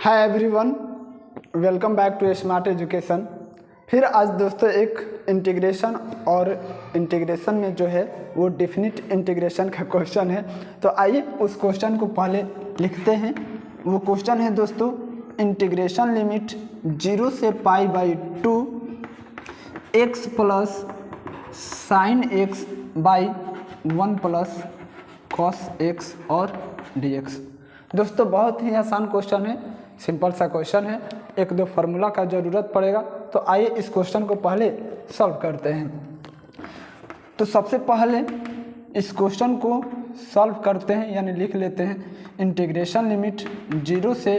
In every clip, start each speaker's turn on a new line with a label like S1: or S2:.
S1: Hi everyone, welcome back to smart education. फिर आज दोस्तों एक इंटीग्रेशन और इंटीग्रेशन में जो है वो डेफिनिट इंटीग्रेशन का क्वेश्चन है। तो आइए उस क्वेश्चन को पहले लिखते हैं। वो क्वेश्चन है दोस्तों, इंटीग्रेशन लिमिट 0 से pi by 2 x plus sign x by 1 plus cos x और dx। दोस्तों बहुत ही आसान क्वेश्चन है, सिंपल सा क्वेश्चन है, एक दो फार्मूला का ज़रूरत पड़ेगा। तो आइए इस क्वेश्चन को पहले सॉल्व करते हैं। तो सबसे पहले इस क्वेश्चन को सॉल्व करते हैं, यानी लिख लेते हैं इंटीग्रेशन लिमिट 0 से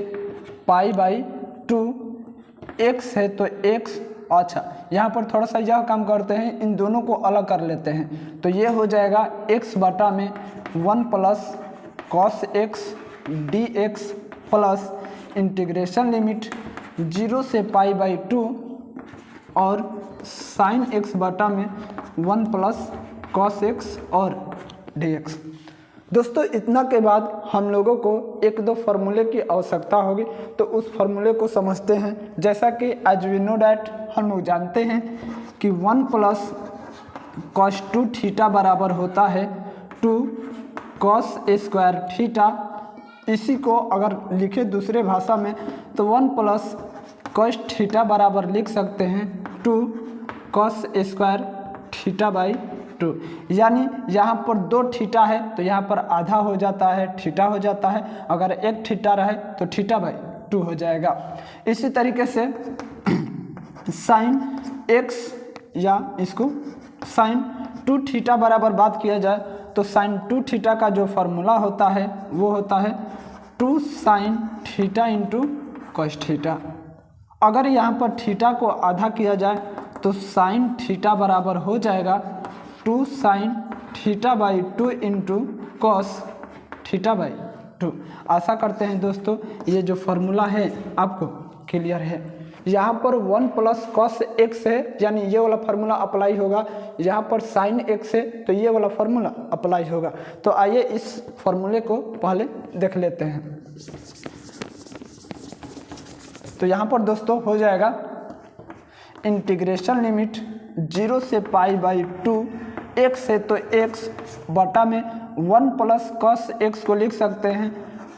S1: पाई बाई 2 x है तो x। अच्छा, यहाँ पर थोड़ा सा यह काम करते हैं, इन दोनों को अलग कर लेते हैं। तो ये हो जाएगा x बटा में 1 plus cos x dx plus integration limit 0 से पाई बाई 2 और साइन एक्स बटा में 1 प्लस कॉस एक्स और dx। दोस्तों इतना के बाद हम लोगों को एक दो फार्मूले की आवश्यकता होगी, तो उस फार्मूले को समझते हैं। जैसा कि एज वी नो डैट, हम लोग जानते हैं कि 1 प्लस कॉस 2 थीटा बराबर होता है 2 कॉस स्क्वायर थीटा। इसी को अगर लिखे दूसरे भाषा में तो 1 प्लस कॉस थीटा बराबर लिख सकते हैं 2 कॉस स्क्वायर थीटा बाई 2। यानी यहाँ पर 2 थीटा है तो यहाँ पर आधा हो जाता है, थीटा हो जाता है। अगर 1 थीटा रहे तो थीटा बाई 2 हो जाएगा। इसी तरीके से साइन एक्स या इसको साइन 2 थीटा बराबर बात किया जाए तो साइन 2 थीटा का जो फार्मूला होता है वो होता है 2 sine theta into cos theta. अगर यहाँ पर थीटा को आधा किया जाए तो साइन थीटा बराबर हो जाएगा 2 sine theta by 2 into cos theta by 2। आशा करते हैं दोस्तों ये जो फार्मूला है आपको क्लियर है। यहाँ पर 1 प्लस कॉस एक्स है, यानी ये वाला फार्मूला अप्लाई होगा। यहाँ पर साइन एक्स है तो ये वाला फार्मूला अप्लाई होगा। तो आइए इस फार्मूले को पहले देख लेते हैं। तो यहाँ पर दोस्तों हो जाएगा इंटीग्रेशन लिमिट 0 से पाई बाई 2 x है तो x बटा में 1 प्लस कॉस एक्स को लिख सकते हैं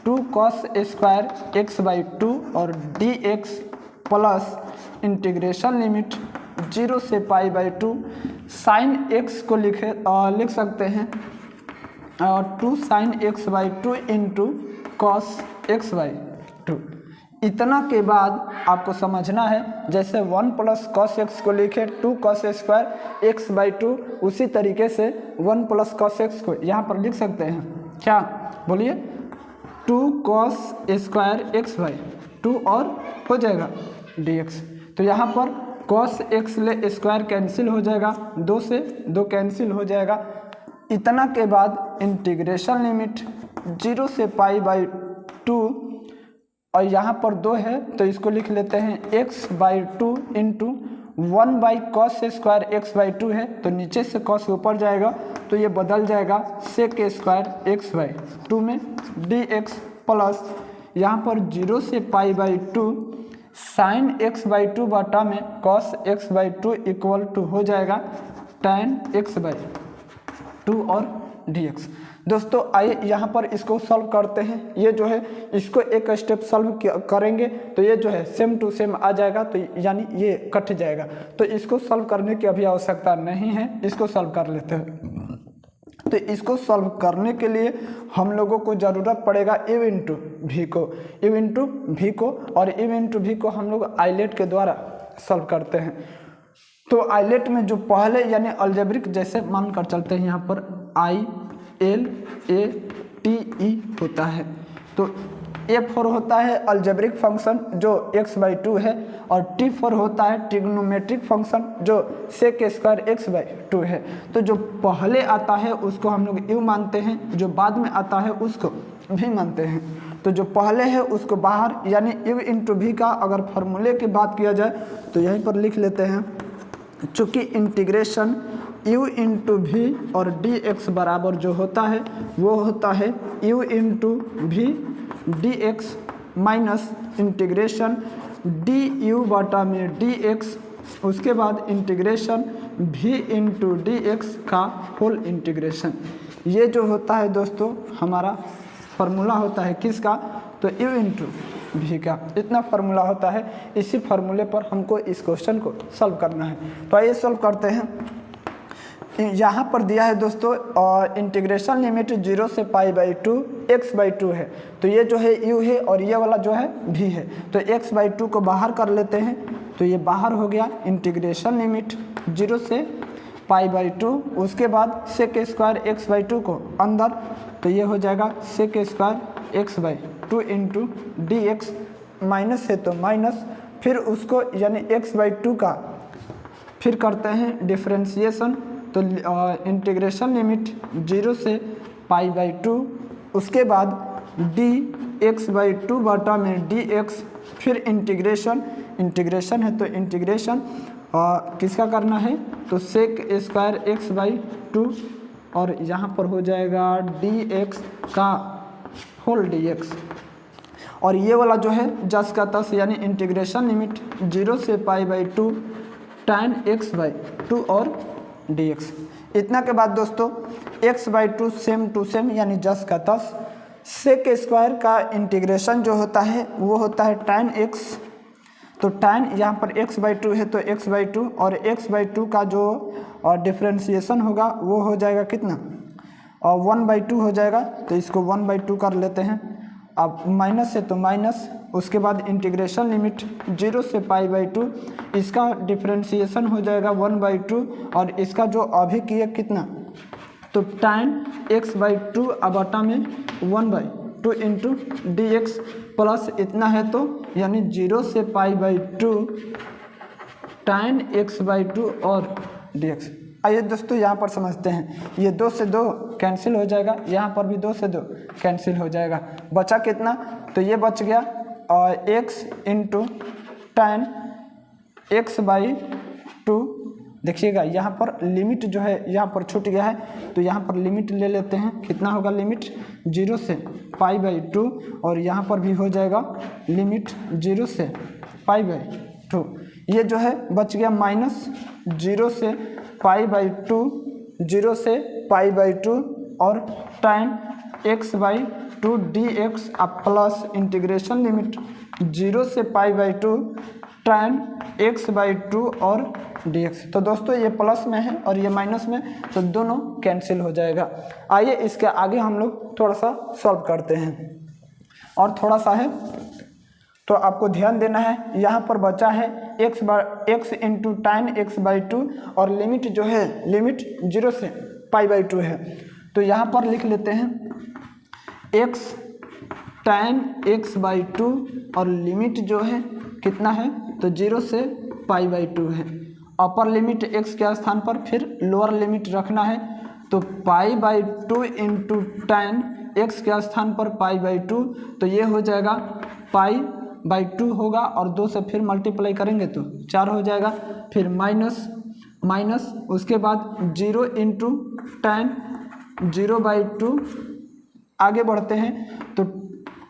S1: 2 कॉस स्क्वायर एक्स बाई 2 और dx प्लस इंटीग्रेशन लिमिट 0 से पाई बाई 2 साइन एक्स को लिख सकते हैं 2 sine x by 2 into cos x by 2। इतना के बाद आपको समझना है, जैसे 1 प्लस कॉस एक्स को लिखे 2 कॉस स्क्वायर एक्स बाई 2, उसी तरीके से 1 प्लस कॉस एक्स को यहाँ पर लिख सकते हैं। क्या बोलिए? 2 कॉस स्क्वायर एक्स बाई 2 और हो जाएगा dx। तो यहाँ पर cos x ले स्क्वायर कैंसिल हो जाएगा, 2 से 2 कैंसिल हो जाएगा। इतना के बाद इंटीग्रेशन लिमिट 0 से पाई बाई 2 और यहाँ पर 2 है तो इसको लिख लेते हैं x by 2 into 1 by cos square x by 2 है तो नीचे से cos ऊपर जाएगा तो ये बदल जाएगा sec स्क्वायर एक्स बाई 2 में dx प्लस यहाँ पर 0 से pi by 2 sine x by 2 बटा में cos x by 2 equal to हो जाएगा tan एक्स बाई 2 और dx। दोस्तों आइए यहाँ पर इसको सॉल्व करते हैं। ये जो है इसको एक स्टेप सॉल्व करेंगे तो ये जो है सेम टू सेम आ जाएगा, तो यानी ये कट जाएगा। तो इसको सॉल्व करने की अभी आवश्यकता नहीं है, इसको सॉल्व कर लेते हैं। तो इसको सॉल्व करने के लिए हम लोगों को ज़रूरत पड़ेगा u इंटू भी को, u इंटू भी को, और u इंटू भी को हम लोग आइलेट के द्वारा सॉल्व करते हैं। तो आइलेट में जो पहले यानी अलजेब्रिक जैसे मान कर चलते हैं, यहाँ पर ILATE होता है। तो A4 होता है अलजेब्रिक फंक्शन जो x बाई 2 है, और T4 होता है ट्रिग्नोमेट्रिक फंक्शन जो sec स्क्वायर एक्स बाई 2 है। तो जो पहले आता है उसको हम लोग u मानते हैं, जो बाद में आता है उसको भी मानते हैं। तो जो पहले है उसको बाहर, यानी u इंटू भी का अगर फार्मूले की बात किया जाए तो यहीं पर लिख लेते हैं। चूँकि इंटीग्रेशन u इंटू भी और dx बराबर जो होता है वो होता है u इंटू भी dx minus integration D you बटा में डी एक्स, उसके बाद integration v into D x का होल इंटीग्रेशन। ये जो होता है दोस्तों हमारा फार्मूला होता है किसका, तो u इंटू वी का, इतना फार्मूला होता है। इसी फार्मूले पर हमको इस क्वेश्चन को सॉल्व करना है। तो आइए सॉल्व करते हैं। यहाँ पर दिया है दोस्तों और इंटीग्रेशन लिमिट 0 से π/2 x/2 है, तो ये जो है u है और ये वाला जो है v है, तो x/2 को बाहर कर लेते हैं, तो ये बाहर हो गया। इंटीग्रेशन लिमिट 0 से π/2, उसके बाद sec स्क्वायर x/2 को अंदर, तो ये हो जाएगा sec square x/2 into D x, minus है तो माइनस, फिर उसको यानी x/2 का फिर करते हैं डिफ्रेंशिएशन, तो इंटीग्रेशन लिमिट 0 से π/2, उसके बाद dx/2 बटा में dx, फिर इंटीग्रेशन है तो इंटीग्रेशन किसका करना है, तो sec स्क्वायर x/2 और यहाँ पर हो जाएगा dx का होल dx, और ये वाला जो है जस का तस यानी इंटीग्रेशन लिमिट 0 से π/2 tan x/2 और dx। इतना के बाद दोस्तों x/2 सेम टू सेम यानी जस का तस, sec स्क्वायर का इंटीग्रेशन जो होता है वो होता है tan x, तो tan यहाँ पर x/2 है तो x/2 और x/2 का जो डिफ्रेंशिएशन होगा वो हो जाएगा कितना, और 1/2 हो जाएगा, तो इसको 1/2 कर लेते हैं। अब माइनस है तो माइनस, उसके बाद इंटीग्रेशन लिमिट 0 से π/2, इसका डिफ्रेंशिएशन हो जाएगा 1/2 और इसका जो अभी किए कितना, तो tan x/2 बटा में 1/2 इंटू डी एक्स प्लस इतना है तो यानी 0 से π/2 tan x/2 और dx। आइए दोस्तों यहाँ पर समझते हैं, ये 2 से 2 कैंसिल हो जाएगा, यहाँ पर भी 2 से 2 कैंसिल हो जाएगा, बचा कितना, तो ये बच गया और x इंटू tan x/2। देखिएगा यहाँ पर लिमिट जो है यहाँ पर छूट गया है, तो यहाँ पर लिमिट ले लेते हैं, कितना होगा लिमिट 0 से π/2 और यहाँ पर भी हो जाएगा लिमिट 0 से π/2। ये जो है बच गया माइनस 0 से π/2, 0 से π/2 और tan x/2 dx अब प्लस इंटीग्रेशन लिमिट 0 से π/2 tan x/2 और dx। तो दोस्तों ये प्लस में है और ये माइनस में, तो दोनों कैंसिल हो जाएगा। आइए इसके आगे हम लोग थोड़ा सा सॉल्व करते हैं, और थोड़ा सा है तो आपको ध्यान देना है। यहाँ पर बचा है x इंटू tan x/2 और लिमिट जो है लिमिट 0 से π/2 है, तो यहाँ पर लिख लेते हैं x tan x/2 और लिमिट जो है कितना है, तो 0 से π/2 है। अपर लिमिट x के स्थान पर फिर लोअर लिमिट रखना है, तो π/2 इंटू tan x के स्थान पर π/2, तो ये हो जाएगा π/2 होगा और 2 से फिर मल्टीप्लाई करेंगे तो 4 हो जाएगा, फिर माइनस उसके बाद 0 इंटू tan 0/2। आगे बढ़ते हैं तो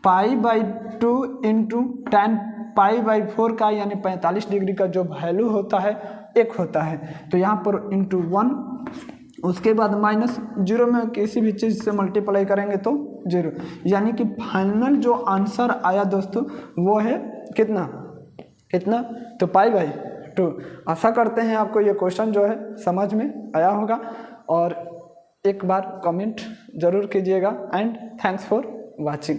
S1: π/2 इंटू tan π/4 का यानी 45 डिग्री का जो वैल्यू होता है 1 होता है, तो यहाँ पर इंटू 1, उसके बाद माइनस 0 में किसी भी चीज़ से मल्टीप्लाई करेंगे तो 0, यानी कि फाइनल जो आंसर आया दोस्तों वो है कितना, तो π/2। आशा करते हैं आपको ये क्वेश्चन जो है समझ में आया होगा, और एक बार कमेंट ज़रूर कीजिएगा, एंड थैंक्स फॉर वाचिंग।